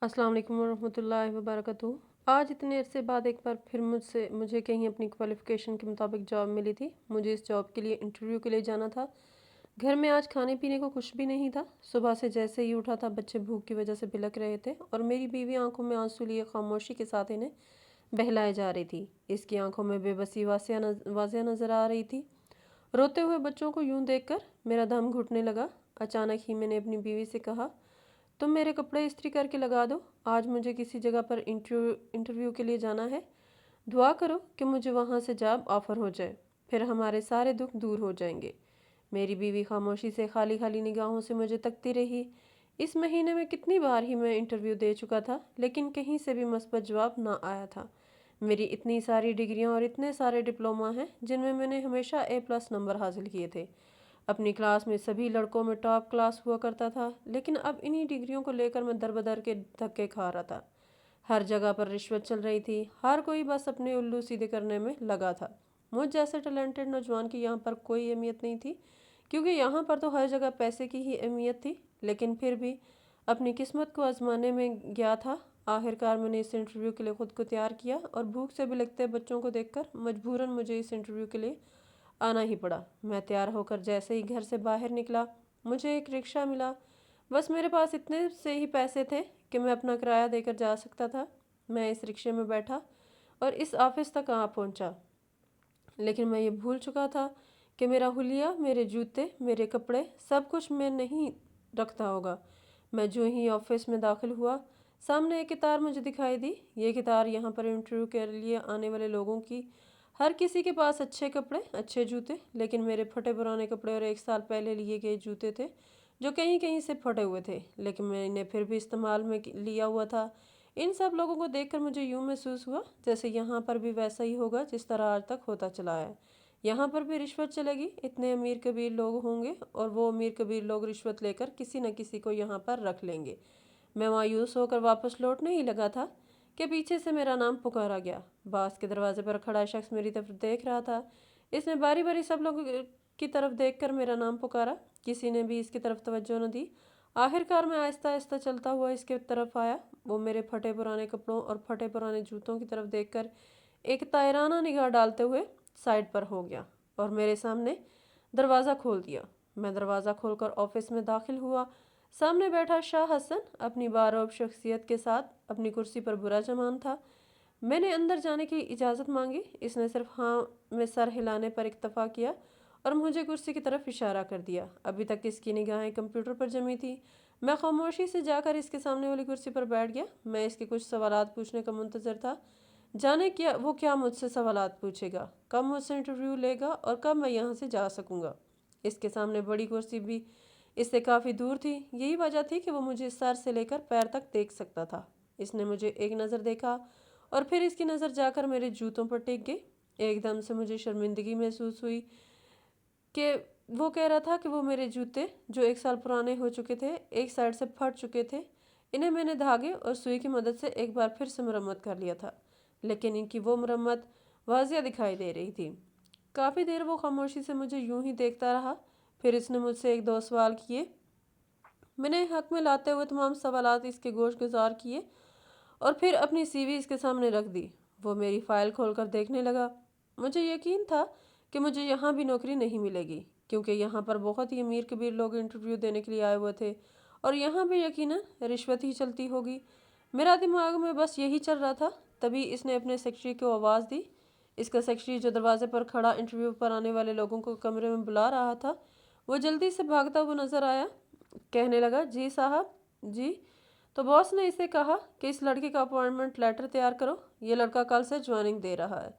अस्सलाम वालेकुम वरहमतुल्लाहि वबरकatuh। आज इतने अरसे बाद एक बार फिर मुझे कहीं अपनी क्वालिफ़िकेशन के मुताबिक जॉब मिली थी। मुझे इस जॉब के लिए इंटरव्यू के लिए जाना था। घर में आज खाने पीने को कुछ भी नहीं था। सुबह से जैसे ही उठा था बच्चे भूख की वजह से बिलक रहे थे और मेरी बीवी आंखों में आंसू लिए खामोशी के साथ इन्हें बहलाए जा रही थी। इसकी आंखों में बेबसी वाज़िया नज़र आ रही थी। रोते हुए बच्चों को यूं देखकर मेरा दम घुटने लगा। अचानक ही मैंने अपनी बीवी से कहा, तुम मेरे कपड़े इस्त्री करके लगा दो। आज मुझे किसी जगह पर इंटरव्यू के लिए जाना है। दुआ करो कि मुझे वहाँ से जॉब ऑफ़र हो जाए, फिर हमारे सारे दुख दूर हो जाएंगे। मेरी बीवी खामोशी से खाली खाली निगाहों से मुझे तकती रही। इस महीने में कितनी बार ही मैं इंटरव्यू दे चुका था, लेकिन कहीं से भी मस्बत जवाब ना आया था। मेरी इतनी सारी डिग्रियां और इतने सारे डिप्लोमा हैं जिनमें मैंने हमेशा A+ नंबर हासिल किए थे। अपनी क्लास में सभी लड़कों में टॉप क्लास हुआ करता था, लेकिन अब इन्हीं डिग्रियों को लेकर मैं दर-बदर के धक्के खा रहा था। हर जगह पर रिश्वत चल रही थी। हर कोई बस अपने उल्लू सीधे करने में लगा था। मुझ जैसे टैलेंटेड नौजवान की यहाँ पर कोई अहमियत नहीं थी, क्योंकि यहाँ पर तो हर जगह पैसे की ही अहमियत थी। लेकिन फिर भी अपनी किस्मत को आजमाने में गया था। आखिरकार मैंने इस इंटरव्यू के लिए खुद को तैयार किया और भूख से बिलखते बच्चों को देखकर मजबूरन मुझे इस इंटरव्यू के लिए आना ही पड़ा। मैं तैयार होकर जैसे ही घर से बाहर निकला, मुझे एक रिक्शा मिला। बस मेरे पास इतने से ही पैसे थे कि मैं अपना किराया देकर जा सकता था। मैं इस रिक्शे में बैठा और इस ऑफिस तक आ पहुंचा। लेकिन मैं ये भूल चुका था कि मेरा हुलिया, मेरे जूते, मेरे कपड़े सब कुछ मैं नहीं रखता होगा। मैं जो ही ऑफिस में दाखिल हुआ, सामने एक कतार मुझे दिखाई दी। ये कतार यहाँ पर इंटरव्यू के लिए आने वाले लोगों की। हर किसी के पास अच्छे कपड़े, अच्छे जूते, लेकिन मेरे फटे पुराने कपड़े और 1 साल पहले लिए गए जूते थे जो कहीं कहीं से फटे हुए थे, लेकिन मैं इन्हें फिर भी इस्तेमाल में लिया हुआ था। इन सब लोगों को देखकर मुझे यूं महसूस हुआ जैसे यहाँ पर भी वैसा ही होगा जिस तरह आज तक होता चला है। यहाँ पर भी रिश्वत चलेगी। इतने अमीर कबीर लोग होंगे और वो अमीर कबीर लोग रिश्वत लेकर किसी न किसी को यहाँ पर रख लेंगे। मैं मायूस होकर वापस लौटने ही लगा था कि पीछे से मेरा नाम पुकारा गया। बास के दरवाजे पर खड़ा शख्स मेरी तरफ देख रहा था। इसने बारी बारी सब लोगों की तरफ देखकर मेरा नाम पुकारा। किसी ने भी इसकी तरफ तवज्जो न दी। आखिरकार मैं आहिस्ता आहिस्ता चलता हुआ इसके तरफ आया। वो मेरे फटे पुराने कपड़ों और फटे पुराने जूतों की तरफ देखकर एक तायराना निगाह डालते हुए साइड पर हो गया और मेरे सामने दरवाज़ा खोल दिया। मैं दरवाज़ा खोलकर ऑफिस में दाखिल हुआ। सामने बैठा शाह हसन अपनी बारोब शख्सियत के साथ अपनी कुर्सी पर बुरा जमान था। मैंने अंदर जाने की इजाज़त मांगी। इसने सिर्फ हाँ में सर हिलाने पर इक्तफा किया और मुझे कुर्सी की तरफ इशारा कर दिया। अभी तक इसकी निगाहें कंप्यूटर पर जमी थी। मैं खामोशी से जाकर इसके सामने वाली कुर्सी पर बैठ गया। मैं इसके कुछ सवालात पूछने का मुंतज़र था। जाने क्या मुझसे सवालात पूछेगा, कब मुझसे इंटरव्यू लेगा और कब मैं यहाँ से जा सकूँगा। इसके सामने बड़ी कुर्सी भी इससे काफ़ी दूर थी। यही वजह थी कि वो मुझे सर से लेकर पैर तक देख सकता था। इसने मुझे एक नज़र देखा और फिर इसकी नज़र जाकर मेरे जूतों पर टिक गई। एकदम से मुझे शर्मिंदगी महसूस हुई कि वो कह रहा था कि वो मेरे जूते जो 1 साल पुराने हो चुके थे, एक साइड से फट चुके थे, इन्हें मैंने धागे और सुई की मदद से एक बार फिर से मरम्मत कर लिया था, लेकिन इनकी वो मरम्मत वाजिया दिखाई दे रही थी। काफ़ी देर वो खामोशी से मुझे यूं ही देखता रहा। फिर इसने मुझसे 1-2 सवाल किए। मैंने हक में लाते हुए तमाम सवालात इसके गोश गुजार किए और फिर अपनी सीवी इसके सामने रख दी। वो मेरी फ़ाइल खोलकर देखने लगा। मुझे यकीन था कि मुझे यहाँ भी नौकरी नहीं मिलेगी, क्योंकि यहाँ पर बहुत ही अमीर कबीर लोग इंटरव्यू देने के लिए आए हुए थे और यहाँ भी यकीनन रिश्वत ही चलती होगी। मेरा दिमाग में बस यही चल रहा था। तभी इसने अपने सेक्रेटरी को आवाज़ दी। इसका सेक्रेटरी जो दरवाजे पर खड़ा इंटरव्यू पर आने वाले लोगों को कमरे में बुला रहा था, वो जल्दी से भागता हुआ नज़र आया। कहने लगा, जी साहब, जी। तो बॉस ने इसे कहा कि इस लड़के का अपॉइंटमेंट लेटर तैयार करो, ये लड़का कल से ज्वाइनिंग दे रहा है।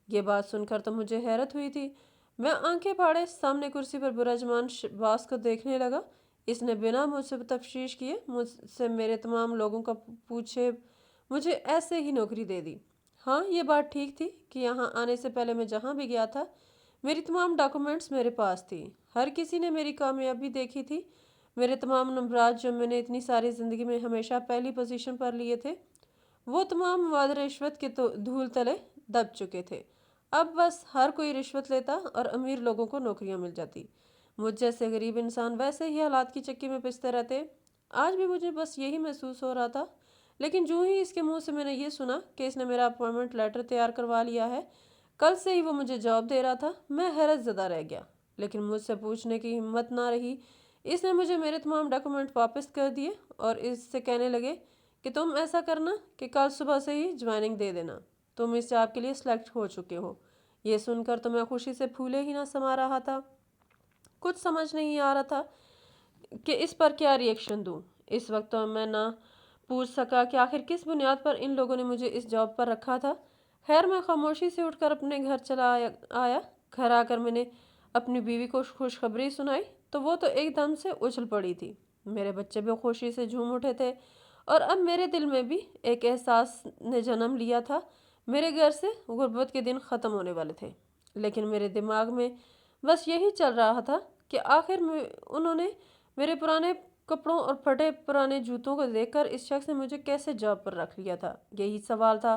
ये बात सुनकर तो मुझे हैरत हुई थी। मैं आंखें फाड़े सामने कुर्सी पर बुराजमान बास को देखने लगा। इसने बिना मुझसे तफ्तीश किए मुझसे मेरे तमाम लोगों का पूछे मुझे ऐसे ही नौकरी दे दी। हाँ, ये बात ठीक थी कि यहाँ आने से पहले मैं जहाँ भी गया था, मेरी तमाम डॉक्यूमेंट्स मेरे पास थी। हर किसी ने मेरी कामयाबी देखी थी। मेरे तमाम नंबरात जो मैंने इतनी सारी ज़िंदगी में हमेशा पहली पोजीशन पर लिए थे, वो तमाम वाद रिश्वत के तो धूल तले दब चुके थे। अब बस हर कोई रिश्वत लेता और अमीर लोगों को नौकरियां मिल जाती। मुझ जैसे गरीब इंसान वैसे ही हालात की चक्की में पिसते रहते। आज भी मुझे बस यही महसूस हो रहा था, लेकिन जो ही इसके मुंह से मैंने ये सुना कि इसने मेरा अपॉइंटमेंट लेटर तैयार करवा लिया है, कल से ही वो मुझे जॉब दे रहा था, मैं हैरत ज़दा रह गया। लेकिन मुझसे पूछने की हिम्मत ना रही। इसने मुझे मेरे तमाम डॉक्यूमेंट वापस कर दिए और इससे कहने लगे कि तुम ऐसा करना कि कल सुबह से ही ज्वाइनिंग दे देना, तुम इस जॉब के लिए सिलेक्ट हो चुके हो। ये सुनकर तो मैं खुशी से फूले ही ना समा रहा था। कुछ समझ नहीं आ रहा था कि इस पर क्या रिएक्शन दूं। इस वक्त तो मैं ना पूछ सका कि आखिर किस बुनियाद पर इन लोगों ने मुझे इस जॉब पर रखा था। खैर, मैं खामोशी से उठकर अपने घर चला आया। घर आकर मैंने अपनी बीवी को खुशखबरी सुनाई तो वो तो एकदम से उछल पड़ी थी। मेरे बच्चे भी खुशी से झूम उठे थे और अब मेरे दिल में भी एक एहसास ने जन्म लिया था। मेरे घर से गुर्बत के दिन ख़त्म होने वाले थे। लेकिन मेरे दिमाग में बस यही चल रहा था कि आखिर उन्होंने मेरे पुराने कपड़ों और फटे पुराने जूतों को देखकर इस शख्स ने मुझे कैसे जॉब पर रख लिया था। यही सवाल था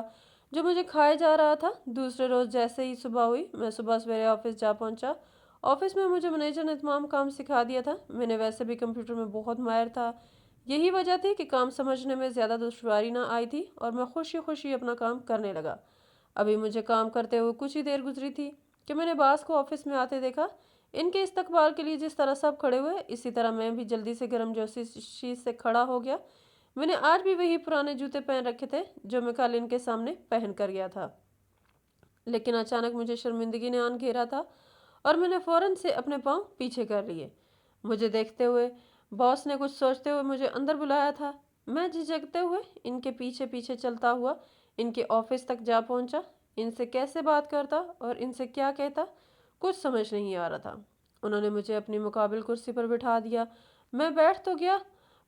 जो मुझे खाए जा रहा था। दूसरे रोज़ जैसे ही सुबह हुई, मैं सुबह सवेरे ऑफिस जा पहुंचा। ऑफिस में मुझे मैनेजर ने तमाम काम सिखा दिया था। मैंने वैसे भी कंप्यूटर में बहुत माहिर था। यही वजह थी कि काम समझने में ज़्यादा दुश्वारी ना आई थी और मैं खुशी खुशी अपना काम करने लगा। अभी मुझे काम करते हुए कुछ ही देर गुजरी थी कि मैंने बास को ऑफिस में आते देखा। इनके इस्तकबाल के लिए जिस तरह सब खड़े हुए, इसी तरह मैं भी जल्दी से गर्मजोशी से खड़ा हो गया। मैंने आज भी वही पुराने जूते पहन रखे थे जो मैं कल इनके सामने पहन कर गया था। लेकिन अचानक मुझे शर्मिंदगी ने आन घेरा था और मैंने फौरन से अपने पाँव पीछे कर लिए। मुझे देखते हुए बॉस ने कुछ सोचते हुए मुझे अंदर बुलाया था। मैं झिझकते हुए इनके पीछे पीछे चलता हुआ इनके ऑफिस तक जा पहुंचा। इनसे कैसे बात करता और इनसे क्या कहता, कुछ समझ नहीं आ रहा था। उन्होंने मुझे अपनी मुकाबिल कुर्सी पर बिठा दिया। मैं बैठ तो गया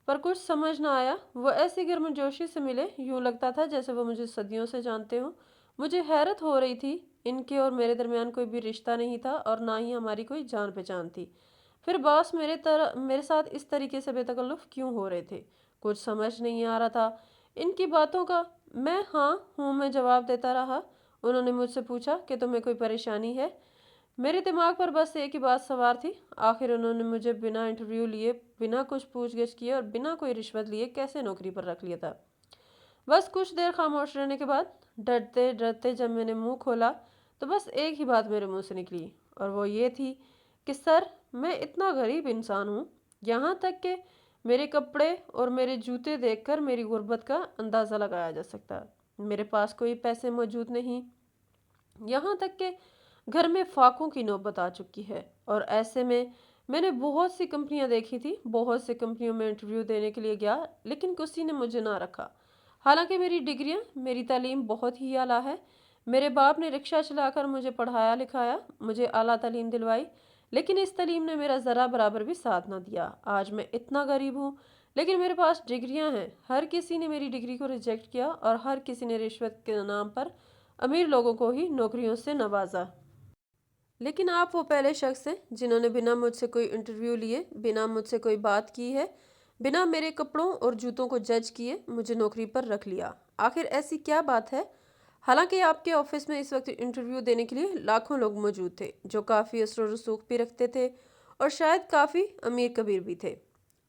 पर कुछ समझ ना आया। वो ऐसी गर्मजोशी से मिले, यूं लगता था जैसे वो मुझे सदियों से जानते हों। मुझे हैरत हो रही थी। इनके और मेरे दरमियान कोई भी रिश्ता नहीं था और ना ही हमारी कोई जान पहचान थी। फिर बॉस मेरे साथ इस तरीके से बेतकल्लुफ़ क्यों हो रहे थे, कुछ समझ नहीं आ रहा था इनकी बातों का। मैं हाँ हूँ में जवाब देता रहा। उन्होंने मुझसे पूछा कि तुम्हें कोई परेशानी है। मेरे दिमाग पर बस एक ही बात सवार थी, आखिर उन्होंने मुझे बिना इंटरव्यू लिए, बिना कुछ पूछगिछ किए और बिना कोई रिश्वत लिए कैसे नौकरी पर रख लिया था। बस कुछ देर खामोश रहने के बाद डरते डरते जब मैंने मुंह खोला तो बस एक ही बात मेरे मुंह से निकली और वो ये थी कि सर, मैं इतना गरीब इंसान हूँ, यहाँ तक कि मेरे कपड़े और मेरे जूते देखकर मेरी गुर्बत का अंदाज़ा लगाया जा सकता है। मेरे पास कोई पैसे मौजूद नहीं, यहाँ तक कि घर में फाकों की नौबत आ चुकी है। और ऐसे में मैंने बहुत सी कंपनियां देखी थी, बहुत सी कंपनियों में इंटरव्यू देने के लिए गया, लेकिन किसी ने मुझे ना रखा। हालांकि मेरी डिग्रियां, मेरी तालीम बहुत ही आला है। मेरे बाप ने रिक्शा चलाकर मुझे पढ़ाया लिखाया, मुझे आला तालीम दिलवाई, लेकिन इस तालीम ने मेरा ज़रा बराबर भी साथ ना दिया। आज मैं इतना गरीब हूँ लेकिन मेरे पास डिग्रियां हैं। हर किसी ने मेरी डिग्री को रिजेक्ट किया और हर किसी ने रिश्वत के नाम पर अमीर लोगों को ही नौकरियों से नवाजा। लेकिन आप वो पहले शख्स हैं जिन्होंने बिना मुझसे कोई इंटरव्यू लिए, बिना मुझसे कोई बात की है, बिना मेरे कपड़ों और जूतों को जज किए मुझे नौकरी पर रख लिया। आखिर ऐसी क्या बात है? हालांकि आपके ऑफिस में इस वक्त इंटरव्यू देने के लिए लाखों लोग मौजूद थे जो काफ़ी असर रसूख भी रखते थे और शायद काफ़ी अमीर कबीर भी थे।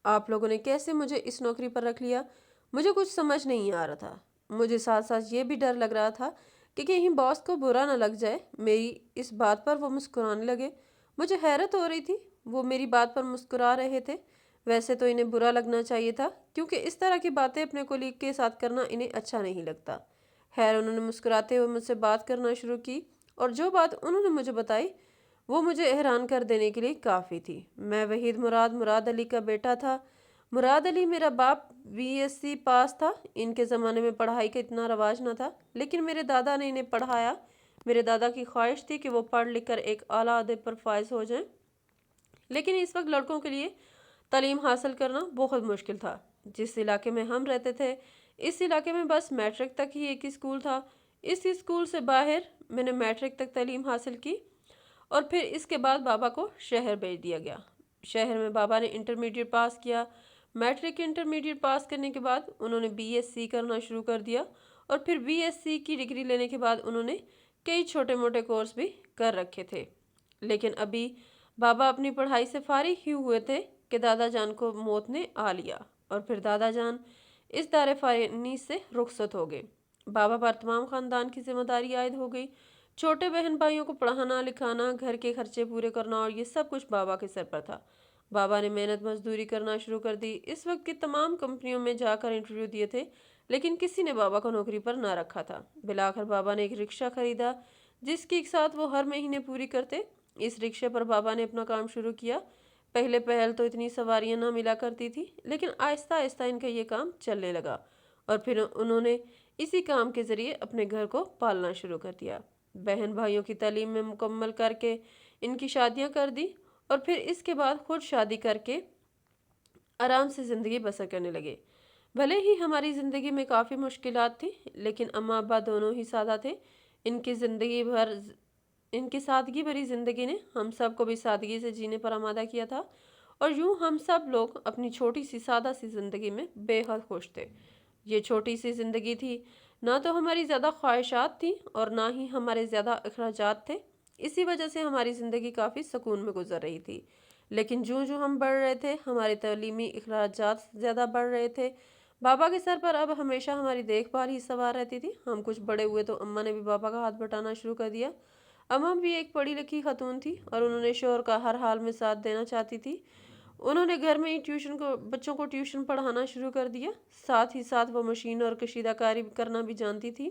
आप लोगों ने कैसे मुझे इस नौकरी पर रख लिया, मुझे कुछ समझ नहीं आ रहा था। मुझे साथ साथ ये भी डर लग रहा था कि कहीं बॉस को बुरा ना लग जाए मेरी इस बात पर, वो मुस्कुराने लगे। मुझे हैरत हो रही थी, वो मेरी बात पर मुस्कुरा रहे थे। वैसे तो इन्हें बुरा लगना चाहिए था क्योंकि इस तरह की बातें अपने कोलीग के साथ करना इन्हें अच्छा नहीं लगता। खैर, उन्होंने मुस्कुराते हुए मुझसे बात करना शुरू की और जो बात उन्होंने मुझे बताई वो मुझे हैरान कर देने के लिए काफ़ी थी। मैं वहीद मुराद अली का बेटा था। मुराद अली मेरा बाप बीएससी पास था। इनके ज़माने में पढ़ाई का इतना रवाज न था, लेकिन मेरे दादा ने इन्हें पढ़ाया। मेरे दादा की ख्वाहिश थी कि वो पढ़ लिख कर एक आला अहदे पर फायज हो जाएं, लेकिन इस वक्त लड़कों के लिए तालीम हासिल करना बहुत मुश्किल था। जिस इलाके में हम रहते थे, इस इलाके में बस मैट्रिक तक ही एक ही स्कूल था। इस स्कूल से बाहर मैंने मैट्रिक तक तालीम हासिल की और फिर इसके बाद बाबा को शहर भेज दिया गया। शहर में बाबा ने इंटरमीडिएट पास किया। मैट्रिक इंटरमीडिएट पास करने के बाद उन्होंने बीएससी करना शुरू कर दिया और फिर बीएससी की डिग्री लेने के बाद उन्होंने कई छोटे मोटे कोर्स भी कर रखे थे। लेकिन अभी बाबा अपनी पढ़ाई से फारिग ही हुए थे कि दादा जान को मौत ने आ लिया और फिर दादा जान इस दायरे फ़ानी से रुखसत हो गए। बाबा पर तमाम ख़ानदान की जिम्मेदारी आयद हो गई। छोटे बहन भाइयों को पढ़ाना लिखाना, घर के खर्चे पूरे करना, और ये सब कुछ बाबा के सर पर था। बाबा ने मेहनत मजदूरी करना शुरू कर दी। इस वक्त की तमाम कंपनियों में जाकर इंटरव्यू दिए थे, लेकिन किसी ने बाबा को नौकरी पर ना रखा था। बिलाकर बाबा ने एक रिक्शा खरीदा, जिसकी साथ वो हर महीने पूरी करते। इस रिक्शे पर बाबा ने अपना काम शुरू किया। पहले पहल तो इतनी सवारियां ना मिला करती थी, लेकिन आहिस्ता आहिस्ता इनका ये काम चलने लगा, और फिर उन्होंने इसी काम के ज़रिए अपने घर को पालना शुरू कर दिया। बहन भाइयों की तालीम में मुकम्मल करके इनकी शादियां कर दी, और फिर इसके बाद खुद शादी करके आराम से ज़िंदगी बसर करने लगे। भले ही हमारी ज़िंदगी में काफ़ी मुश्किलात थी, लेकिन अम्मा अब्बा दोनों ही सादा थे। इनकी ज़िंदगी भर इनकी सादगी भरी ज़िंदगी ने हम सब को भी सादगी से जीने पर आमादा किया था, और यूं हम सब लोग अपनी छोटी सी सादा सी ज़िंदगी में बेहद खुश थे। ये छोटी सी ज़िंदगी थी, ना तो हमारी ज़्यादा ख्वाहिशात थी और ना ही हमारे ज़्यादा अखराजात थे। इसी वजह से हमारी ज़िंदगी काफ़ी सुकून में गुजर रही थी। लेकिन जो जो हम बढ़ रहे थे, हमारे तालीमी अखराजात ज़्यादा बढ़ रहे थे। बाबा के सर पर अब हमेशा हमारी देखभाल ही सवार रहती थी। हम कुछ बड़े हुए तो अम्मा ने भी बाबा का हाथ बटाना शुरू कर दिया। अम्मा भी एक पढ़ी लिखी खातून थी, और उन्होंने शोहर का हर हाल में साथ देना चाहती थी। उन्होंने घर में ही बच्चों को ट्यूशन पढ़ाना शुरू कर दिया। साथ ही साथ वो मशीन और कशीदाकारी करना भी जानती थी।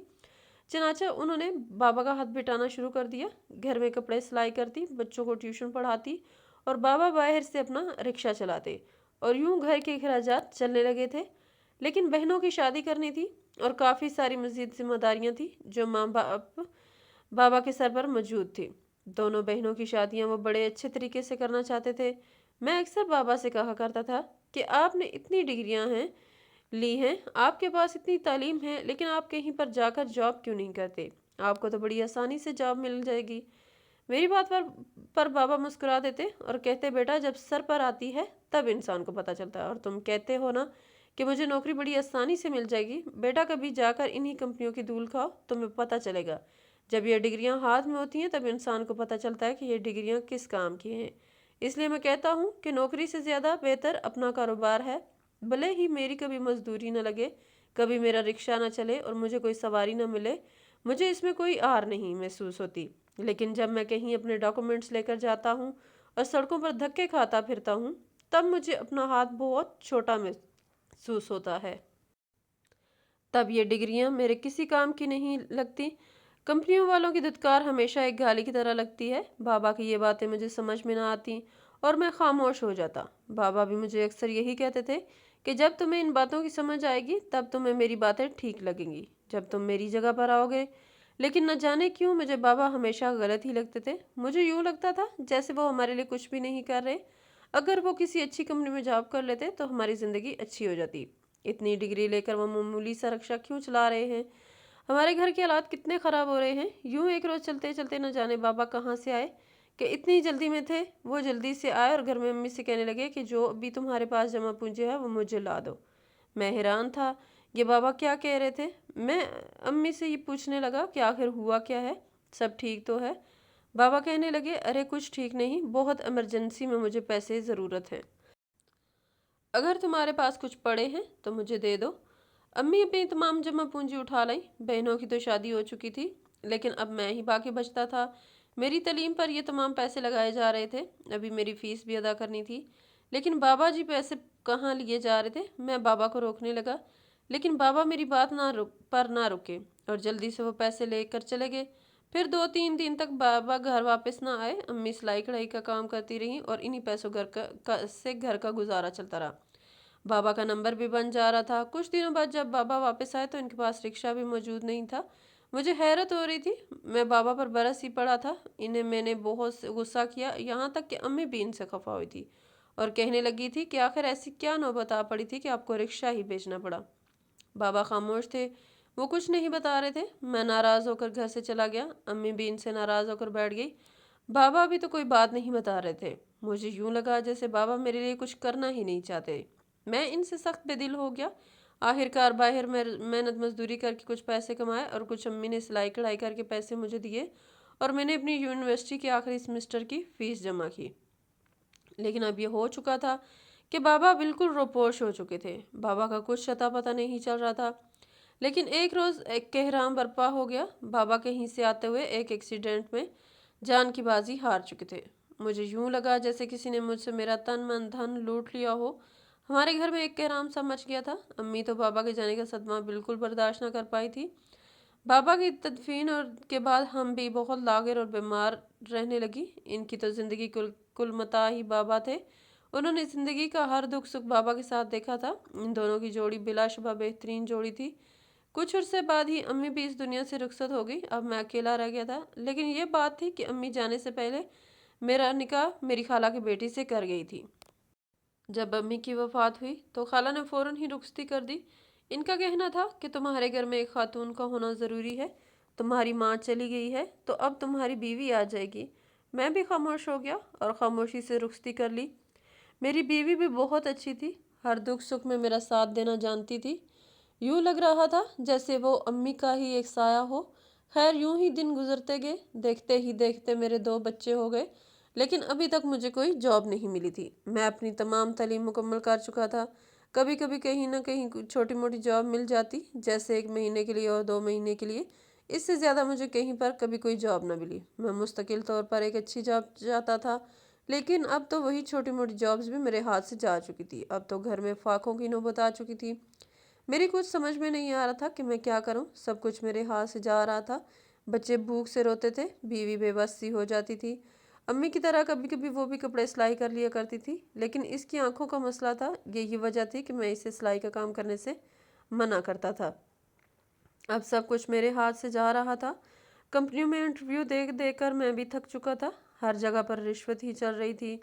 चनाचा उन्होंने बाबा का हाथ बिठाना शुरू कर दिया। घर में कपड़े सिलाई करती, बच्चों को ट्यूशन पढ़ाती, और बाबा बाहर से अपना रिक्शा चलाते, और यूं घर के अखराजात चलने लगे थे। लेकिन बहनों की शादी करनी थी, और काफ़ी सारी मज़ीद जिम्मेदारियां थी जो माँ बाप बाबा के सर पर मौजूद थी। दोनों बहनों की शादियां वो बड़े अच्छे तरीके से करना चाहते थे। मैं अक्सर बाबा से कहा करता था कि आपने इतनी डिग्रियां ली हैं, आपके पास इतनी तालीम है, लेकिन आप कहीं पर जाकर जॉब क्यों नहीं करते? आपको तो बड़ी आसानी से जॉब मिल जाएगी। मेरी बात पर बाबा मुस्कुरा देते और कहते, बेटा जब सर पर आती है तब इंसान को पता चलता है, और तुम कहते हो ना कि मुझे नौकरी बड़ी आसानी से मिल जाएगी। बेटा कभी जाकर इन्हीं कंपनियों की धूल खाओ, तुम्हें पता चलेगा। जब ये डिग्रियां हाथ में होती हैं तब इंसान को पता चलता है कि ये डिग्रियां किस काम की हैं। इसलिए मैं कहता हूँ कि नौकरी से ज़्यादा बेहतर अपना कारोबार है। भले ही मेरी कभी मजदूरी न लगे, कभी मेरा रिक्शा न चले और मुझे कोई सवारी न मिले, मुझे इसमें कोई आर नहीं महसूस होती। लेकिन जब मैं कहीं अपने डॉक्यूमेंट्स लेकर जाता हूँ और सड़कों पर धक्के खाता फिरता हूँ, तब मुझे अपना हाथ बहुत छोटा महसूस होता है। तब ये डिग्रियां मेरे किसी काम की नहीं लगती। कंपनियों वालों की धुतकार हमेशा एक गाली की तरह लगती है। बाबा की ये बातें मुझे समझ में ना आती, और मैं खामोश हो जाता। बाबा भी मुझे अक्सर यही कहते थे कि जब तुम्हें इन बातों की समझ आएगी तब तुम्हें मेरी बातें ठीक लगेंगी, जब तुम मेरी जगह पर आओगे। लेकिन न जाने क्यों मुझे बाबा हमेशा गलत ही लगते थे। मुझे यूँ लगता था जैसे वो हमारे लिए कुछ भी नहीं कर रहे। अगर वो किसी अच्छी कंपनी में जॉब कर लेते तो हमारी ज़िंदगी अच्छी हो जाती। इतनी डिग्री लेकर वो मामूली सा रिक्शा क्यों चला रहे हैं? हमारे घर के हालात कितने ख़राब हो रहे हैं। यूं एक रोज़ चलते चलते न जाने बाबा कहाँ से आए कि इतनी जल्दी में थे। वो जल्दी से आए और घर में अम्मी से कहने लगे कि जो अभी तुम्हारे पास जमा पूंजी है वो मुझे ला दो। मैं हैरान था, ये बाबा क्या कह रहे थे। मैं अम्मी से ये पूछने लगा कि आखिर हुआ क्या है, सब ठीक तो है। बाबा कहने लगे, अरे कुछ ठीक नहीं, बहुत इमरजेंसी में मुझे पैसे ज़रूरत है। अगर तुम्हारे पास कुछ पड़े हैं तो मुझे दे दो। अम्मी अपनी तमाम जमा पूंजी उठा लाई। बहनों की तो शादी हो चुकी थी, लेकिन अब मैं ही बाकी बचता था। मेरी तालीम पर ये तमाम पैसे लगाए जा रहे थे। अभी मेरी फ़ीस भी अदा करनी थी, लेकिन बाबा जी पैसे कहाँ लिए जा रहे थे। मैं बाबा को रोकने लगा, लेकिन बाबा मेरी बात ना रुके और जल्दी से वो पैसे लेकर चले गए। फिर 2-3 दिन तक बाबा घर वापस ना आए। अम्मी सिलाई कढ़ाई का काम करती रहीं और इन्हीं पैसों से घर का गुजारा चलता रहा। बाबा का नंबर भी बन जा रहा था। कुछ दिनों बाद जब बाबा वापस आए तो इनके पास रिक्शा भी मौजूद नहीं था। मुझे हैरत हो रही थी। मैं बाबा पर बरस ही पड़ा था। इन्हें मैंने बहुत गुस्सा किया, यहाँ तक कि अम्मी भी इनसे खफा हुई थी और कहने लगी थी कि आखिर ऐसी क्या नौबत आ पड़ी थी कि आपको रिक्शा ही बेचना पड़ा। बाबा खामोश थे, वो कुछ नहीं बता रहे थे। मैं नाराज़ होकर घर से चला गया। अम्मी भी इनसे नाराज़ होकर बैठ गई। बाबा भी तो कोई बात नहीं बता रहे थे। मुझे यूं लगा जैसे बाबा मेरे लिए कुछ करना ही नहीं चाहते। मैं इनसे सख्त बेदिल हो गया। आखिरकार बाहर मेहनत मजदूरी करके कुछ पैसे कमाए और कुछ अम्मी ने सिलाई कढ़ाई करके पैसे मुझे दिए, और मैंने अपनी यूनिवर्सिटी के आखिरी सेमेस्टर की फ़ीस जमा की। लेकिन अब ये हो चुका था कि बाबा बिल्कुल रोपोश हो चुके थे। बाबा का कुछ अता पता नहीं चल रहा था। लेकिन एक रोज़ एक कोहराम बर्पा हो गया। बाबा कहीं से आते हुए एक एक्सीडेंट में जान की बाजी हार चुके थे। मुझे यूं लगा जैसे किसी ने मुझसे मेरा तन मन धन लूट लिया हो। हमारे घर में एक कोहराम सा मच गया था। अम्मी तो बाबा के जाने का सदमा बिल्कुल बर्दाश्त न कर पाई थी। बाबा की तदफीन और के बाद हम भी बहुत लागर और बीमार रहने लगी। इनकी तो ज़िंदगी कुल मता ही बाबा थे। उन्होंने ज़िंदगी का हर दुख सुख बाबा के साथ देखा था। इन दोनों की जोड़ी बिलाशुबा बेहतरीन जोड़ी थी। कुछ अरसे बाद ही अम्मी भी इस दुनिया से रुखसत हो गई। अब मैं अकेला रह गया था। लेकिन ये बात थी कि अम्मी जाने से पहले मेरा निकाह मेरी खाला की बेटी से कर गई थी। जब अम्मी की वफात हुई तो खाला ने फ़ौरन ही रुखसती कर दी। इनका कहना था कि तुम्हारे घर में एक खातून का होना ज़रूरी है। तुम्हारी माँ चली गई है तो अब तुम्हारी बीवी आ जाएगी। मैं भी खामोश हो गया और खामोशी से रुखसती कर ली। मेरी बीवी भी बहुत अच्छी थी। हर दुख सुख में मेरा साथ देना जानती थी। यूं लग रहा था जैसे वो अम्मी का ही एक साया हो। खैर यूं ही दिन गुजरते गए। देखते ही देखते मेरे 2 बच्चे हो गए। लेकिन अभी तक मुझे कोई जॉब नहीं मिली थी। मैं अपनी तमाम तालीम मुकम्मल कर चुका था। कभी कभी कहीं ना कहीं कुछ छोटी मोटी जॉब मिल जाती, जैसे 1 महीने के लिए और 2 महीने के लिए। इससे ज़्यादा मुझे कहीं पर कभी कोई जॉब ना मिली। मैं मुस्तकिल तौर पर एक अच्छी जॉब चाहता था। लेकिन अब तो वही छोटी मोटी जॉब्स भी मेरे हाथ से जा चुकी थी। अब तो घर में फाकों की नौबत आ चुकी थी। मेरी कुछ समझ में नहीं आ रहा था कि मैं क्या करूं। सब कुछ मेरे हाथ से जा रहा था। बच्चे भूख से रोते थे, बीवी बेबस सी हो जाती थी। अम्मी की तरह कभी कभी वो भी कपड़े सिलाई कर लिया करती थी। लेकिन इसकी आंखों का मसला था। यही वजह थी कि मैं इसे सिलाई का काम करने से मना करता था। अब सब कुछ मेरे हाथ से जा रहा था। कंपनियों में इंटरव्यू दे देकर मैं भी थक चुका था। हर जगह पर रिश्वत ही चल रही थी।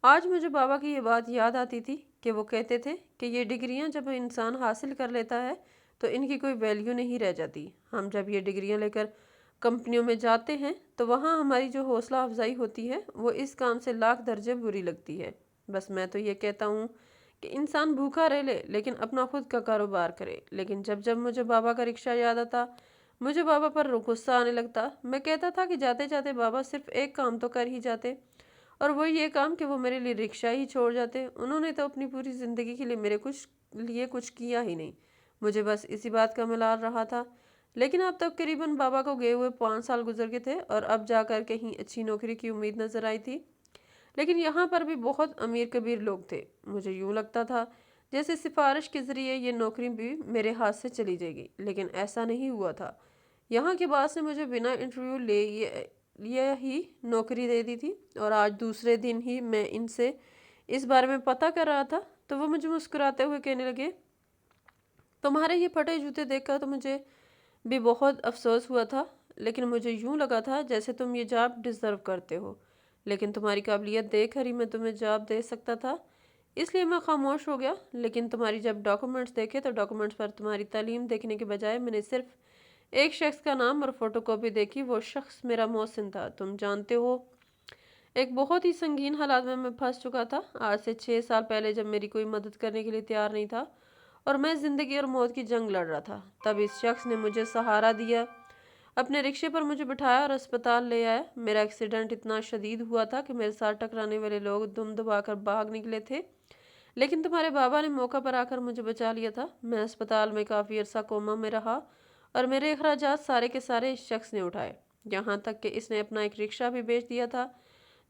आज मुझे बाबा की ये बात याद आती थी कि वो कहते थे कि ये डिग्रियां जब इंसान हासिल कर लेता है तो इनकी कोई वैल्यू नहीं रह जाती। हम जब ये डिग्रियां लेकर कंपनियों में जाते हैं तो वहाँ हमारी जो हौसला अफजाई होती है वो इस काम से लाख दर्जे बुरी लगती है। बस मैं तो ये कहता हूँ कि इंसान भूखा रह ले लेकिन अपना खुद का कारोबार करे। लेकिन जब जब मुझे बाबा का रिक्शा याद आता, मुझे बाबा पर गुस्सा आने लगता। मैं कहता था कि जाते जाते बाबा सिर्फ एक काम तो कर ही जाते, और वो ये काम कि वो मेरे लिए रिक्शा ही छोड़ जाते। उन्होंने तो अपनी पूरी ज़िंदगी के लिए मेरे कुछ किया ही नहीं। मुझे बस इसी बात का मलाल रहा था। लेकिन अब तक करीबन बाबा को गए हुए 5 साल गुजर गए थे और अब जाकर कहीं अच्छी नौकरी की उम्मीद नजर आई थी। लेकिन यहाँ पर भी बहुत अमीर कबीर लोग थे। मुझे यूँ लगता था जैसे सिफारिश के ज़रिए ये नौकरी भी मेरे हाथ से चली जाएगी। लेकिन ऐसा नहीं हुआ था। यहाँ के बाद से मुझे बिना इंटरव्यू ले ये ही नौकरी दे दी थी। और आज दूसरे दिन ही मैं इनसे इस बारे में पता कर रहा था तो वो मुझे मुस्कुराते हुए कहने लगे, तुम्हारे ये फटे जूते देखकर तो मुझे भी बहुत अफसोस हुआ था। लेकिन मुझे यूं लगा था जैसे तुम ये जॉब डिज़र्व करते हो। लेकिन तुम्हारी काबिलियत देख कर ही मैं तुम्हें जॉब दे सकता था, इसलिए मैं खामोश हो गया। लेकिन तुम्हारी जब डॉक्यूमेंट्स देखे तो डॉक्यूमेंट्स पर तुम्हारी तालीम देखने के बजाय मैंने सिर्फ एक शख्स का नाम और फोटोकॉपी देखी। वो शख्स मेरा मोहसिन था। तुम जानते हो एक बहुत ही संगीन हालात में मैं फंस चुका था। आज से 6 साल पहले जब मेरी कोई मदद करने के लिए तैयार नहीं था और मैं ज़िंदगी और मौत की जंग लड़ रहा था, तब इस शख्स ने मुझे सहारा दिया, अपने रिक्शे पर मुझे बिठाया और अस्पताल ले आया। मेरा एक्सीडेंट इतना शदीद हुआ था कि मेरे साथ टकराने वाले लोग दुम दबाकर भाग निकले थे। लेकिन तुम्हारे बाबा ने मौका पर आकर मुझे बचा लिया था। मैं अस्पताल में काफ़ी अरसा कोमा में रहा और मेरे अखराजात सारे के सारे इस शख्स ने उठाए। यहाँ तक कि इसने अपना एक रिक्शा भी बेच दिया था।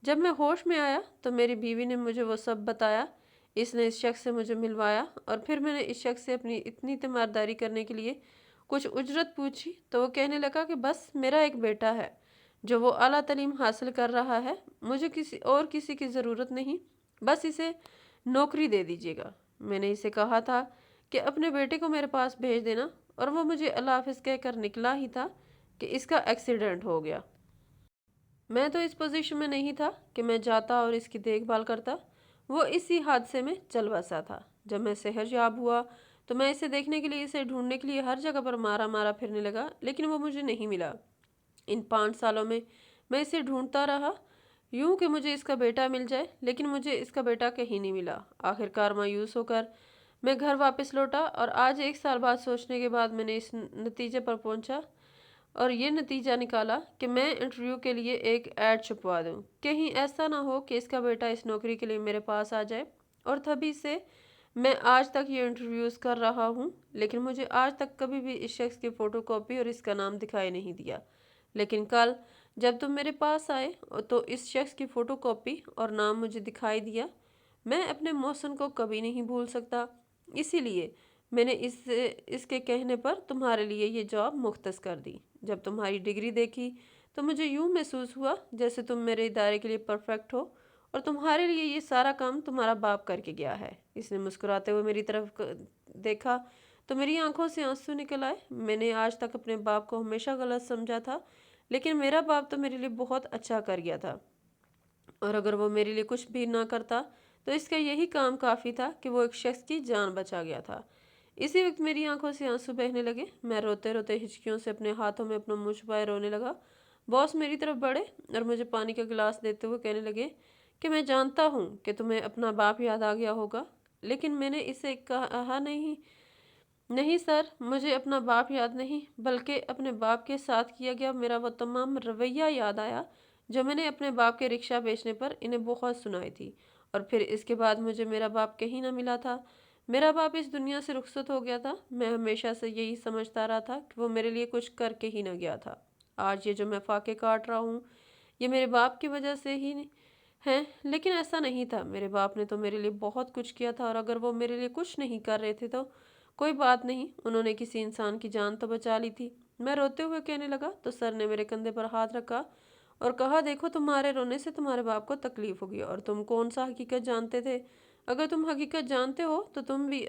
जब मैं होश में आया तो मेरी बीवी ने मुझे वो सब बताया। इसने इस शख्स से मुझे मिलवाया और फिर मैंने इस शख्स से अपनी इतनी तीमारदारी करने के लिए कुछ उजरत पूछी तो वो कहने लगा कि बस मेरा एक बेटा है जो वो आला तालीम हासिल कर रहा है। मुझे किसी की ज़रूरत नहीं, बस इसे नौकरी दे दीजिएगा। मैंने इसे कहा था कि अपने बेटे को मेरे पास भेज देना और वो मुझे अल्लाह हाफिज़ कहकर निकला ही था कि इसका एक्सीडेंट हो गया। मैं तो इस पोजीशन में नहीं था कि मैं जाता और इसकी देखभाल करता। वो इसी हादसे में चल बसा था। जब मैं सेहतयाब हुआ तो मैं इसे देखने के लिए, इसे ढूंढने के लिए हर जगह पर मारा मारा फिरने लगा, लेकिन वो मुझे नहीं मिला। इन 5 सालों में मैं इसे ढूंढता रहा यूं कि मुझे इसका बेटा मिल जाए, लेकिन मुझे इसका बेटा कहीं नहीं मिला। आखिरकार मायूस होकर मैं घर वापस लौटा और आज 1 साल बाद सोचने के बाद मैंने इस नतीजे पर पहुंचा और ये नतीजा निकाला कि मैं इंटरव्यू के लिए एक ऐड छपवा दूं। कहीं ऐसा ना हो कि इसका बेटा इस नौकरी के लिए मेरे पास आ जाए اور تبھی سے میں آج تک یہ انٹرویوز کر رہا ہوں، لیکن مجھے آج تک کبھی بھی اس شخص کی فوٹو کاپی اور اس کا نام دکھائی نہیں دیا۔ لیکن کل جب تم میرے پاس آئے تو اس شخص کی فوٹو کاپی اور نام مجھے دکھائی دیا۔ میں اپنے محسن کو کبھی نہیں بھول سکتا، اسی لیے میں نے اس کے کہنے پر تمہارے لیے یہ جاب مختص کر دی۔ جب تمہاری ڈگری دیکھی تو مجھے یوں محسوس ہوا جیسے تم میرے ادارے کے لیے پرفیکٹ ہو اور تمہارے لیے یہ سارا کام تمہارا باپ کر کے گیا ہے۔ اس نے مسکراتے ہوئے میری طرف دیکھا تو میری آنکھوں سے آنسو نکل آئے۔ میں نے آج تک اپنے باپ کو ہمیشہ غلط سمجھا تھا، لیکن میرا باپ تو میرے لیے بہت اچھا کر گیا تھا، اور اگر وہ میرے لیے کچھ بھی نہ کرتا تو اس کا یہی کام کافی تھا کہ وہ ایک شخص کی جان بچا گیا تھا۔ اسی وقت میری آنکھوں سے آنسو بہنے لگے۔ میں روتے روتے ہچکیوں سے اپنے ہاتھوں میں اپنا منہ چھپائے رونے لگا۔ باس میری طرف بڑھے اور مجھے پانی کا گلاس دیتے ہوئے کہنے لگے کہ میں جانتا ہوں کہ تمہیں اپنا باپ یاد آ گیا ہوگا، لیکن میں نے اسے کہا نہیں سر، مجھے اپنا باپ یاد نہیں، بلکہ اپنے باپ کے ساتھ کیا گیا میرا وہ تمام رویہ یاد آیا جو میں نے اپنے باپ کے رکشہ بیچنے پر انہیں بہت سنائی تھی، اور پھر اس کے بعد مجھے میرا باپ کہیں نہ ملا تھا۔ میرا باپ اس دنیا سے رخصت ہو گیا تھا۔ میں ہمیشہ سے یہی سمجھتا رہا تھا کہ وہ میرے لیے کچھ کر کے ہی نہ گیا تھا۔ آج یہ جو میں فاقے کاٹ رہا ہوں یہ میرے باپ کی وجہ سے ہی ہیں، لیکن ایسا نہیں تھا۔ میرے باپ نے تو میرے لیے بہت کچھ کیا تھا، اور اگر وہ میرے لیے کچھ نہیں کر رہے تھے تو کوئی بات نہیں، انہوں نے کسی انسان کی جان تو بچا لی تھی۔ میں روتے ہوئے کہنے لگا تو سر نے میرے کندھے پر ہاتھ رکھا اور کہا، دیکھو تمہارے رونے سے تمہارے باپ کو تکلیف ہوگی، اور تم کون سا حقیقت جانتے تھے؟ اگر تم حقیقت جانتے ہو تو تم بھی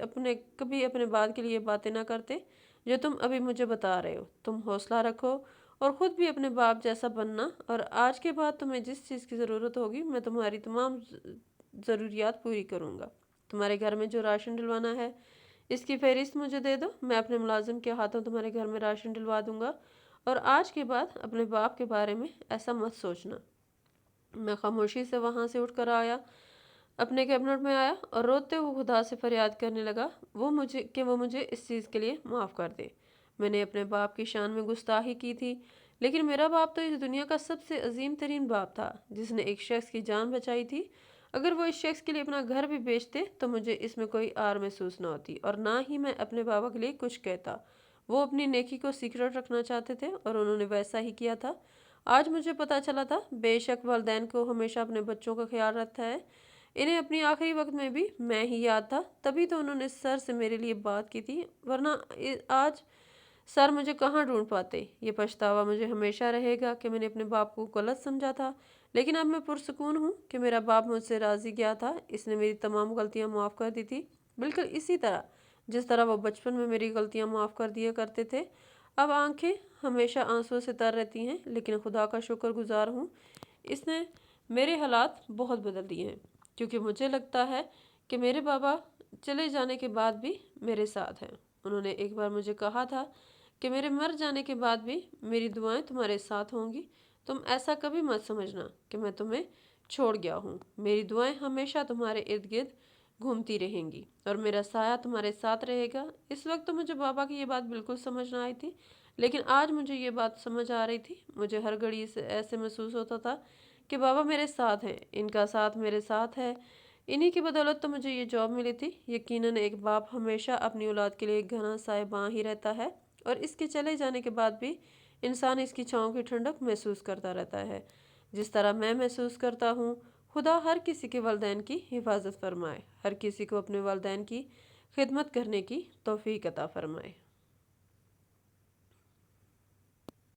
کبھی اپنے بعد کے لیے باتیں نہ کرتے جو تم ابھی مجھے بتا رہے ہو۔ تم حوصلہ رکھو اور خود بھی اپنے باپ جیسا بننا، اور آج کے بعد تمہیں جس چیز کی ضرورت ہوگی میں تمہاری تمام ضروریات پوری کروں گا۔ تمہارے گھر میں جو راشن ڈلوانا ہے اس کی فہرست مجھے دے دو، میں اپنے ملازم کے ہاتھوں تمہارے گھر میں راشن ڈلوا دوں گا، اور آج کے بعد اپنے باپ کے بارے میں ایسا مت سوچنا۔ میں خاموشی سے وہاں سے اٹھ کر اپنے کیبنٹ میں آیا اور روتے ہوئے خدا سے فریاد کرنے لگا وہ مجھے اس چیز کے لیے معاف کر دے۔ میں نے اپنے باپ کی شان میں گستاخی کی تھی، لیکن میرا باپ تو اس دنیا کا سب سے عظیم ترین باپ تھا جس نے ایک شخص کی جان بچائی تھی۔ اگر وہ اس شخص کے لیے اپنا گھر بھی بیچتے تو مجھے اس میں کوئی آر محسوس نہ ہوتی، اور نہ ہی میں اپنے بابا کے لیے کچھ کہتا۔ وہ اپنی نیکی کو سیکرٹ رکھنا چاہتے تھے اور انہوں نے ویسا ہی کیا تھا۔ آج مجھے پتا چلا تھا بے شک والدین کو ہمیشہ اپنے بچوں کا خیال رکھتا ہے، انہیں اپنی آخری وقت میں بھی میں ہی یاد تھا، تبھی تو انہوں نے سر سے میرے لیے بات کی تھی، ورنہ آج سر مجھے کہاں ڈھونڈ پاتے۔ یہ پچھتاوا مجھے ہمیشہ رہے گا کہ میں نے اپنے باپ کو غلط سمجھا تھا، لیکن اب میں پرسکون ہوں کہ میرا باپ مجھ سے راضی گیا تھا۔ اس نے میری تمام غلطیاں معاف کر دی تھی، بالکل اسی طرح جس طرح وہ بچپن میں میری غلطیاں معاف کر دیا کرتے تھے۔ اب آنکھیں ہمیشہ آنسو سے تر رہتی ہیں، لیکن خدا کا شکر گزار ہوں اس نے میرے حالات بہت بدل دیے ہیں، کیونکہ مجھے لگتا ہے کہ میرے بابا چلے جانے کے بعد بھی میرے ساتھ ہیں۔ انہوں نے ایک بار مجھے کہا تھا کہ میرے مر جانے کے بعد بھی میری دعائیں تمہارے ساتھ ہوں گی۔ تم ایسا کبھی مت سمجھنا کہ میں تمہیں چھوڑ گیا ہوں، میری دعائیں ہمیشہ تمہارے ارد گرد گھومتی رہیں گی اور میرا سایہ تمہارے ساتھ رہے گا۔ اس وقت تو مجھے بابا کی یہ بات بالکل سمجھ نہ آئی تھی، لیکن آج مجھے یہ بات سمجھ آ رہی تھی۔ مجھے ہر گھڑی سے ایسے محسوس ہوتا تھا کہ بابا میرے ساتھ ہیں، ان کا ساتھ میرے ساتھ ہے، انہی کی بدولت تو مجھے یہ جاب ملی تھی۔ یقیناً ایک باپ ہمیشہ اپنی اولاد کے لیے ایک گھنا صاحباں ہی رہتا ہے، اور اس کے چلے جانے کے بعد بھی انسان اس کی چھاؤں کی ٹھنڈک محسوس کرتا رہتا ہے، جس طرح میں محسوس کرتا ہوں۔ خدا ہر کسی کے والدین کی حفاظت فرمائے، ہر کسی کو اپنے والدین کی خدمت کرنے کی توفیق عطا فرمائے۔